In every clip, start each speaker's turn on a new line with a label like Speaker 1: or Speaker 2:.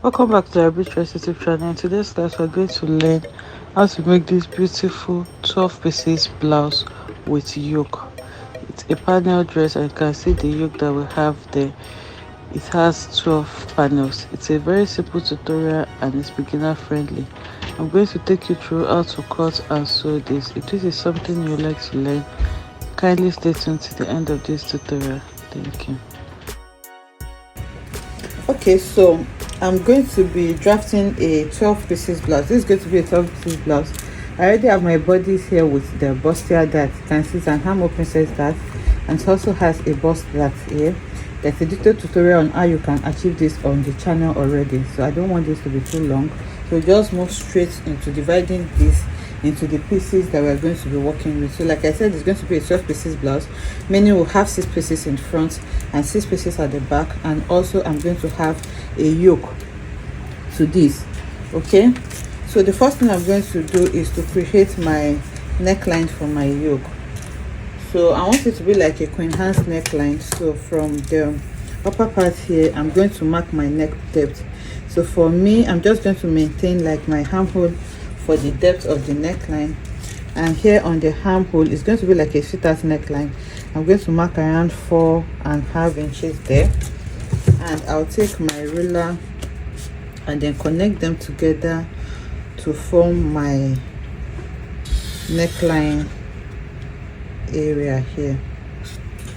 Speaker 1: Welcome back to our Beach Recipe channel. In today's class, we're going to learn how to make this beautiful 12 pieces blouse with yoke. It's a panel dress, and you can see the yoke that we have there. It has 12 panels. It's a very simple tutorial and it's beginner friendly. I'm going to take you through how to cut and sew this. If this is something you like to learn, kindly stay tuned to the end of this tutorial. Thank you.
Speaker 2: Okay, so I'm going to be drafting a 12 pieces blouse. This is going to be a 12 pieces blouse. I already have my bodice here with the bustier that you can see, and hand open says that, and it also has a bust that here. There's a detailed tutorial on how you can achieve this on the channel already, so I don't want this to be too long. So just move straight into dividing this into the pieces that we're going to be working with. So like I said, it's going to be a 12 pieces blouse, meaning we'll have 6 pieces in front and 6 pieces at the back, and also I'm going to have a yoke to this. Okay, so the first thing I'm going to do is to create my neckline for my yoke. So I want it to be like a Queen Hans neckline. So from the upper part here, I'm going to mark my neck depth. So for me, I'm just going to maintain like my armhole for the depth of the neckline, and here on the armhole it's going to be like a sweater's neckline. I'm going to mark around 4.5 inches there, and I'll take my ruler and then connect them together to form my neckline area here.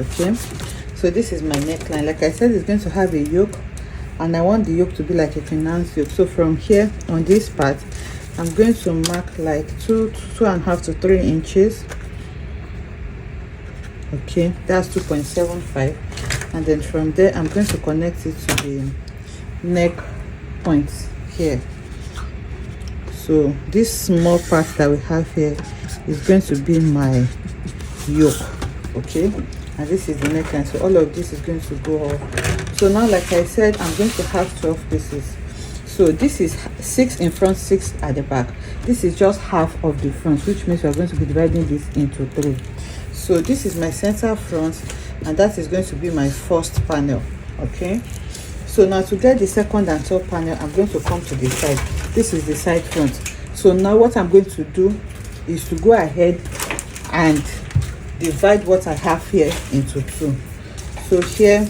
Speaker 2: Okay, so this is my neckline. Like I said, it's going to have a yoke, and I want the yoke to be like a finance yoke. So from here on this part, I'm going to mark like 2.5 to 3 inches. Okay, that's 2.75, and then from there I'm going to connect it to the neck points here. So this small part that we have here is going to be my yoke. Okay, and this is the neckline, so all of this is going to go off. So now, like I said, I'm going to have 12 pieces. So this is 6 in front, 6 at the back. This is just half of the front, which means we're going to be dividing this into 3. So this is my center front, and that is going to be my first panel. Okay, so now to get the second and third panel, I'm going to come to the side. This is the side front. So now what I'm going to do is to go ahead and divide what I have here into 2. So here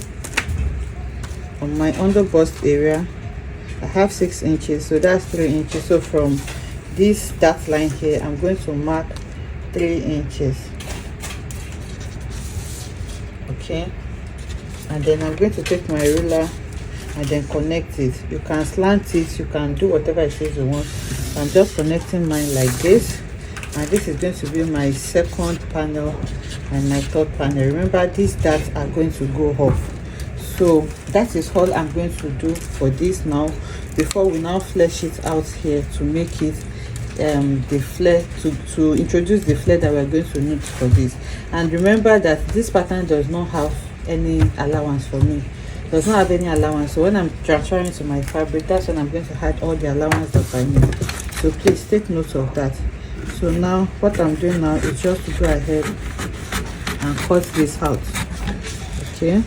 Speaker 2: on my under bust area, I have 6 inches, so that's 3 inches. So from this dot line here, I'm going to mark 3 inches. Okay, and then I'm going to take my ruler and then connect it. You can slant it, you can do whatever it is you want. I'm just connecting mine like this, and this is going to be my second panel and my third panel. Remember, these dots are going to go off. So that is all I'm going to do for this now, before we now flesh it out here to make it the flare, to introduce the flare that we're going to need for this. And remember that this pattern does not have any allowance for me, does not have any allowance. So when I'm transferring to my fabric, that's when I'm going to add all the allowance that I need. So please take note of that. So now what I'm doing now is just to go ahead and cut this out. Okay,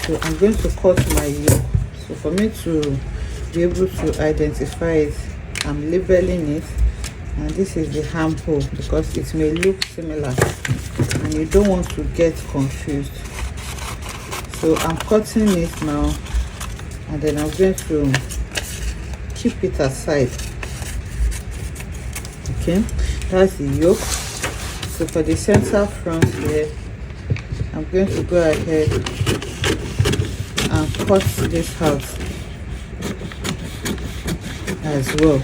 Speaker 2: so I'm going to cut my yoke. So for me to be able to identify it, I'm labeling it, and this is the armhole because it may look similar and you don't want to get confused. So I'm cutting it now, and then I'm going to keep it aside. Okay, that's the yoke. So for the center front here, I'm going to go ahead and cut this out as well.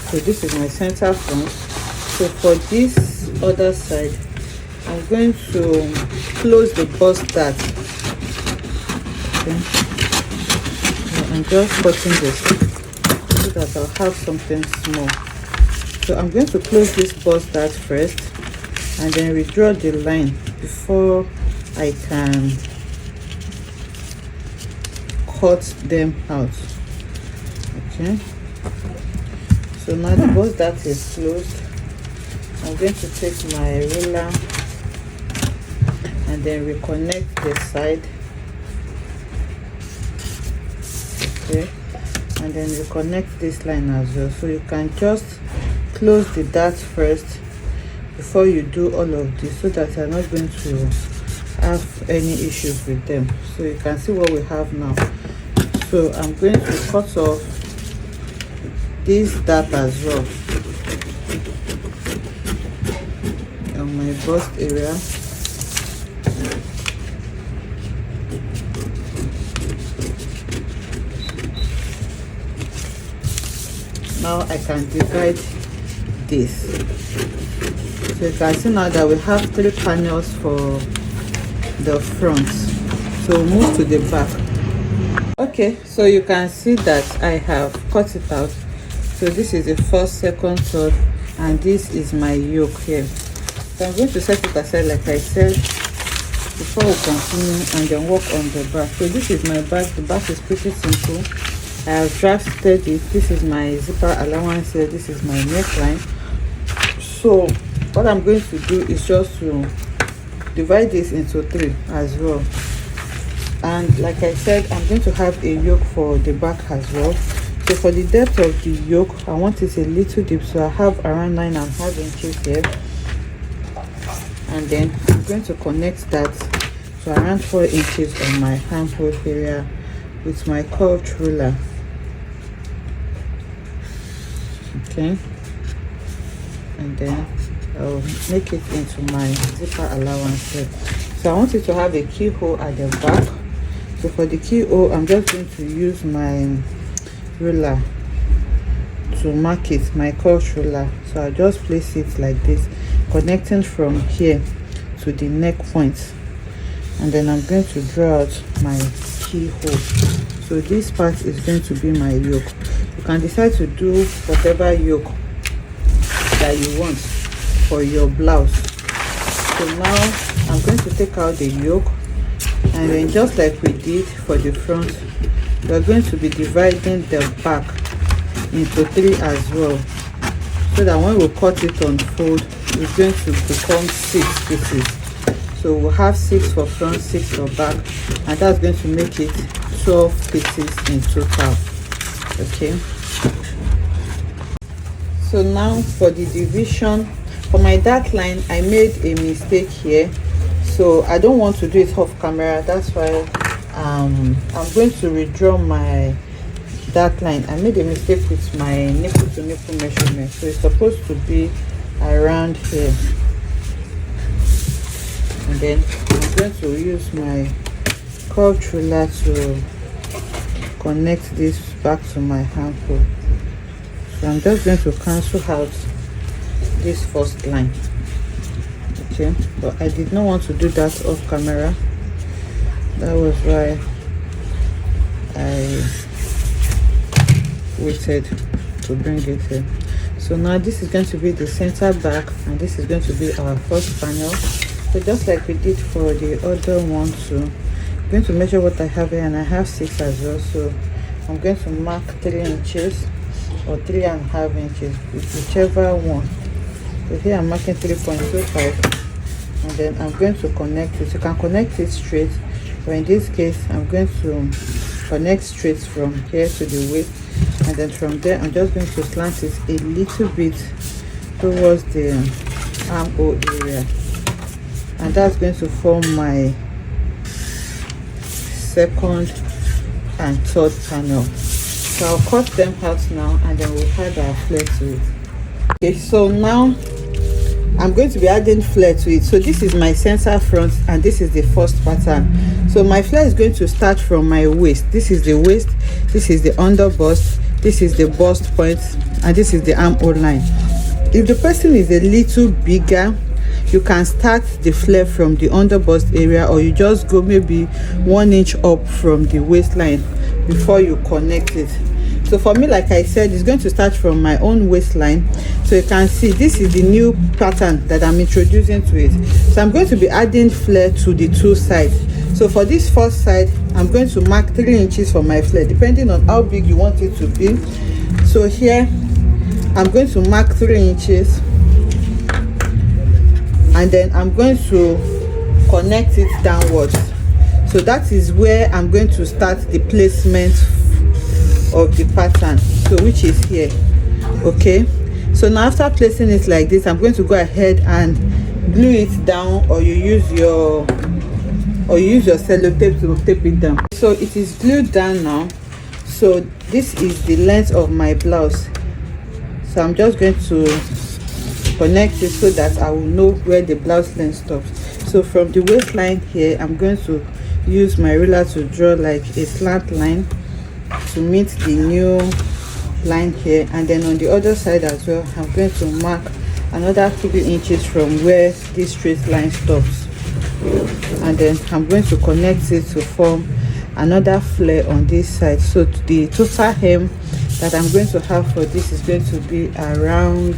Speaker 2: So this is my center front. So for this other side, I'm going to close the bust dart. Okay, so I'm just cutting this so that I'll have something small. So I'm going to close this bust dart first, and then redraw the line before I can cut them out. Okay, so now the bust dart is closed. I'm going to take my ruler and then reconnect the side. Okay, and then reconnect this line as well. So you can just close the dart first before you do all of this, so that you're not going to have any issues with them. So you can see what we have now. So I'm going to cut off this dart as well on my bust area. Now I can divide this. So you can see now that we have 3 panels for the front. So move to the back. Okay, so you can see that I have cut it out. So this is the first, second, third, and this is my yoke here. So I'm going to set it aside like I said before we continue, and then work on the back. So this is my back. The back is pretty simple. I have drafted it. This is my zipper allowance here. This is my neckline. So what I'm going to do is just to divide this into 3 as well. And like I said, I'm going to have a yoke for the back as well. So for the depth of the yoke, I want it a little deep, so I have around 9.5 inches here. And then I'm going to connect that to around 4 inches on my handhole area with my curved ruler. Okay, and then I'll make it into my zipper allowance here. So I want it to have a keyhole at the back. So for the keyhole, I'm just going to use my ruler to mark it, my curved ruler. So I just place it like this, connecting from here to the neck point, and then I'm going to draw out my keyhole. So this part is going to be my yoke. You can decide to do whatever yoke that you want for your blouse. So now I'm going to take out the yoke, and then just like we did for the front, we're going to be dividing the back into 3 as well, so that when we cut it on fold, it's going to become 6 pieces. So we'll have 6 for front, 6 for back, and that's going to make it 12 pieces in total. Okay, so now for the division, for my dart line, I made a mistake here, so I don't want to do it off camera. That's why I'm going to redraw my dart line. I made a mistake with my nipple to nipple measurement, so it's supposed to be around here. And then I'm going to use my curved ruler to connect this back to my handle. So I'm just going to cancel out this first line. Okay, but I did not want to do that off camera. That was why I waited to bring it here. So now this is going to be the center back, and this is going to be our first panel. So just like we did for the other one too, I'm going to measure what I have here, and I have 6 as well. So I'm going to mark 3 inches or 3.5 inches, whichever one. So here I'm marking 3.25, and then I'm going to connect it. You can connect it straight, but in this case I'm going to connect straight from here to the waist, and then from there I'm just going to slant it a little bit towards the armhole area, and that's going to form my second and third panel. So I'll cut them out now, and then we'll add our flare to it. Okay, so now I'm going to be adding flare to it. So this is my center front, and this is the first pattern. So my flare is going to start from my waist. This is the waist, this is the under bust, this is the bust point, and this is the armhole line. If the person is a little bigger, you can start the flare from the under bust area, or you just go maybe 1 inch up from the waistline before you connect it. So for me, like I said, it's going to start from my own waistline. So you can see this is the new pattern that I'm introducing to it. So I'm going to be adding flare to the 2 sides. So for this first side, I'm going to mark 3 inches for my flare, depending on how big you want it to be. So here I'm going to mark 3 inches, and then I'm going to connect it downwards. So that is where I'm going to start the placement of the pattern, so which is here. Okay, so now after placing it like this, I'm going to go ahead and glue it down, or you use your sellotape to tape it down. So it is glued down now. So this is the length of my blouse, so I'm just going to connect it so that I will know where the blouse length stops. So from the waistline here, I'm going to use my ruler to draw like a slant line to meet the new line here, and then on the other side as well, I'm going to mark another 3 inches from where this straight line stops, and then I'm going to connect it to form another flare on this side. So the total hem that I'm going to have for this is going to be around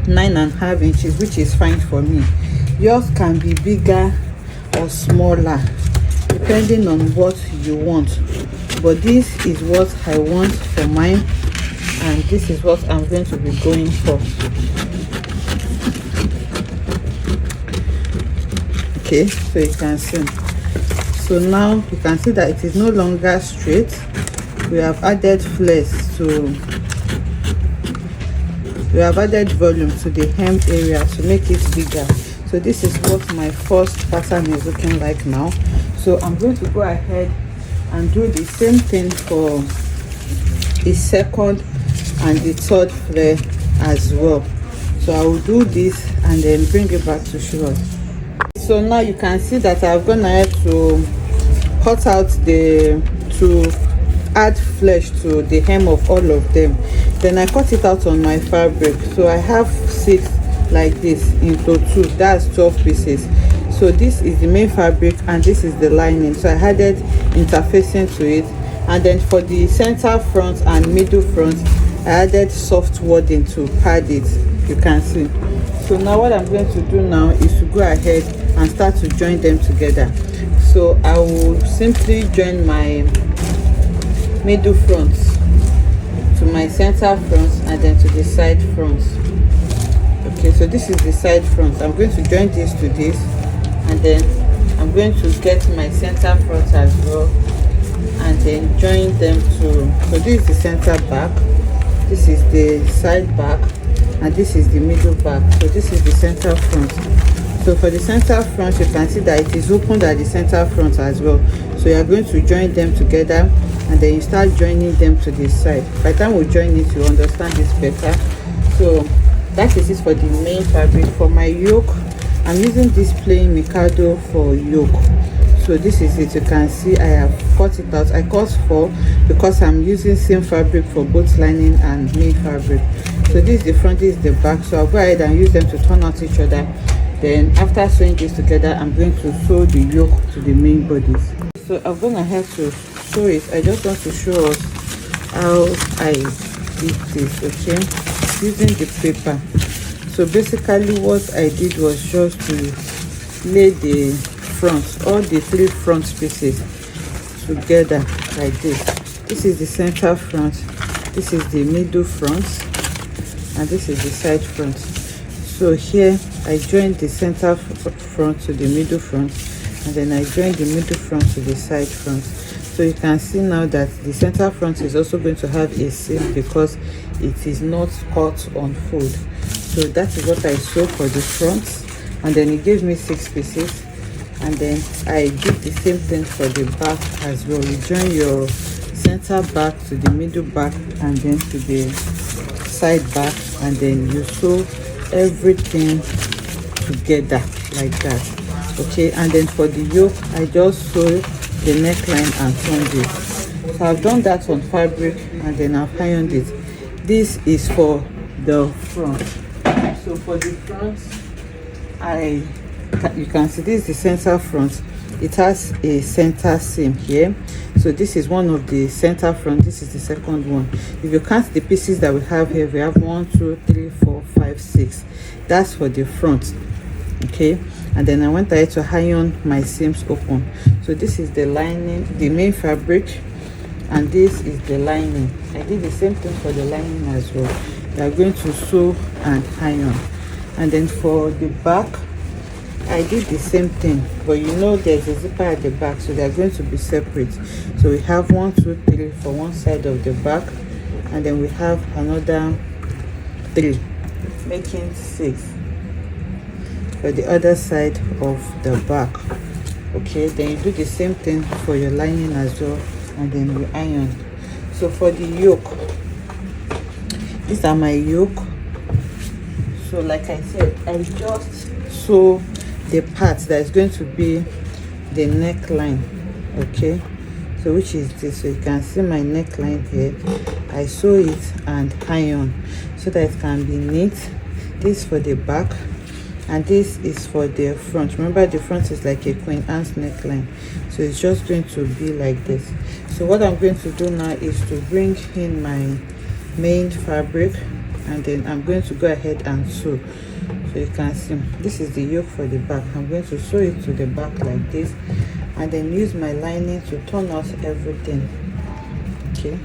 Speaker 2: 9.5 inches, which is fine for me. Yours can be bigger or smaller depending on what you want, but this is what I want for mine, and this is what I'm going to be going for. Okay, so you can see. So now you can see that it is no longer straight. We have added flares we have added volume to the hem area to make it bigger. So this is what my first pattern is looking like now. So I'm going to go ahead and do the same thing for the second and the third flare as well. So I will do this and then bring it back to show us. So now you can see that I've gone ahead to cut out to add flesh to the hem of all of them. Then I cut it out on my fabric. So I have 6 like this into 2, that's 12 pieces. So this is the main fabric and this is the lining. So I added interfacing to it, and then for the center front and middle front, I added soft wadding to pad it. You can see. So now what I'm going to do now is to go ahead and start to join them together. So I will simply join my middle front to my center front and then to the side front. Okay, so this is the side front. I'm going to join this to this, and then I'm going to get my center front as well and then join them to. So this is the center back, this is the side back, and this is the middle back. So this is the center front. So for the center front, you can see that it is opened at the center front as well. So you are going to join them together, and then you start joining them to the side. By the time we join it, you understand this better. So that is it for the main fabric. For my yoke, I'm using this plain Mikado for yoke. So this is it. You can see I have cut it out. I cut 4 because I'm using same fabric for both lining and main fabric. So this is the front, this is the back. So I'll go ahead and use them to turn out each other. Then after sewing this together, I'm going to sew the yoke to the main bodies. So I'm gonna have to sew it. I just want to show us how I did this, okay, using the paper. So basically what I did was just to lay the front, all the 3 front pieces together like this. This is the center front, this is the middle front, and this is the side front. So here I joined the center front to the middle front, and then I joined the middle front to the side front. So you can see now that the center front is also going to have a seam because it is not cut on fold. So that is what I sewed for the front, and then it gave me 6 pieces. And then I did the same thing for the back as well. You join your center back to the middle back and then to the side back, and then you sew everything together like that. Okay, and then for the yoke, I just sew the neckline and turned it. So I've done that on fabric and then I've ironed it. This is for the front. So for the front, you can see this is the center front. It has a center seam here. So this is one of the center front, this is the second one. If you count the pieces that we have here, we have 1 2 3 4 5 6. That's for the front. Okay, and then I went ahead to iron my seams open. So this is the lining, the main fabric, and this is the lining. I did the same thing for the lining as well. We are going to sew and iron. And then for the back, I did the same thing, but you know there's a zipper at the back, so they're going to be separate. So we have 1 2 3 for one side of the back, and then we have another 3, making 6 for the other side of the back. Okay, then you do the same thing for your lining as well, and then we iron. So for the yoke, these are my yoke. So like I said, I just sew the part that is going to be the neckline. Okay, so which is this. So you can see my neckline here. I sew it and iron so that it can be neat. This for the back, and this is for the front. Remember, the front is like a Queen Anne's neckline, so it's just going to be like this. So what I'm going to do now is to bring in my main fabric, and then I'm going to go ahead and sew. So you can see this is the yoke for the back. I'm going to sew it to the back like this, and then use my lining to turn out everything. Okay,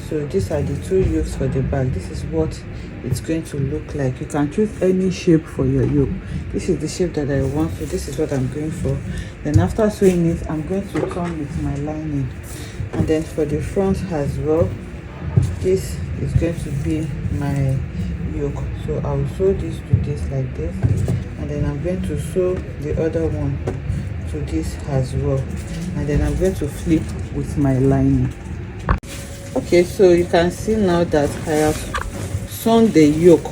Speaker 2: so these are the 2 yokes for the back. This is what it's going to look like. You can choose any shape for your yoke. This is the shape that I want, so this is what I'm going for. Then after sewing it, I'm going to turn with my lining. And then for the front as well, this is going to be my yoke. So I'll sew this to this like this, and then I'm going to sew the other one to this as well, and then I'm going to flip with my lining. Okay, so you can see now that I have sewn the yoke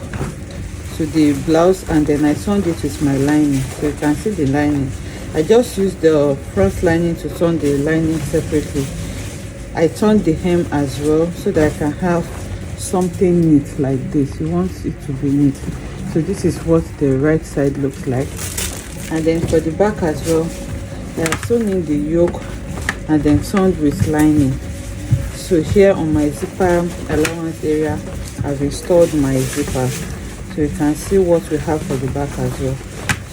Speaker 2: to the blouse, and then I sewn it with my lining. So you can see the lining. I just used the front lining to sew the lining separately. I turned the hem as well so that I can have something neat like this. You want it to be neat. So this is what the right side looks like. And then for the back as well, I have sewn in the yoke and then sewn with lining. So here on my zipper allowance area, I've installed my zipper, so you can see what we have for the back as well.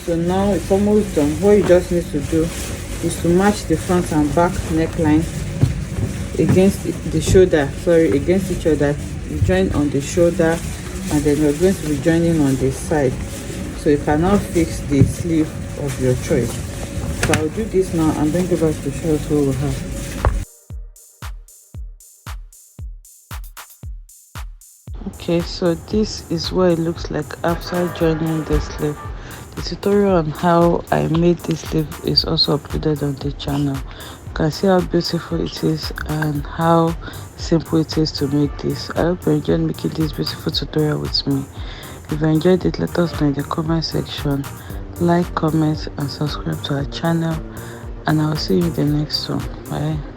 Speaker 2: So now it's almost done. What you just need to do is to match the front and back neckline against the shoulder, against each other. You join on the shoulder, and then we're going to be joining on the side, so you can now fix the sleeve of your choice. So I'll do this now and then go back to show us what we have.
Speaker 1: Okay, so this is what it looks like after joining the sleeve. The tutorial on how I made this sleeve is also uploaded on the channel. You can see how beautiful it is and how simple it is to make this. I hope you enjoyed making this beautiful tutorial with me. If you enjoyed it, let us know in the comment section. Like, comment and subscribe to our channel, and I will see you in the next one. Bye.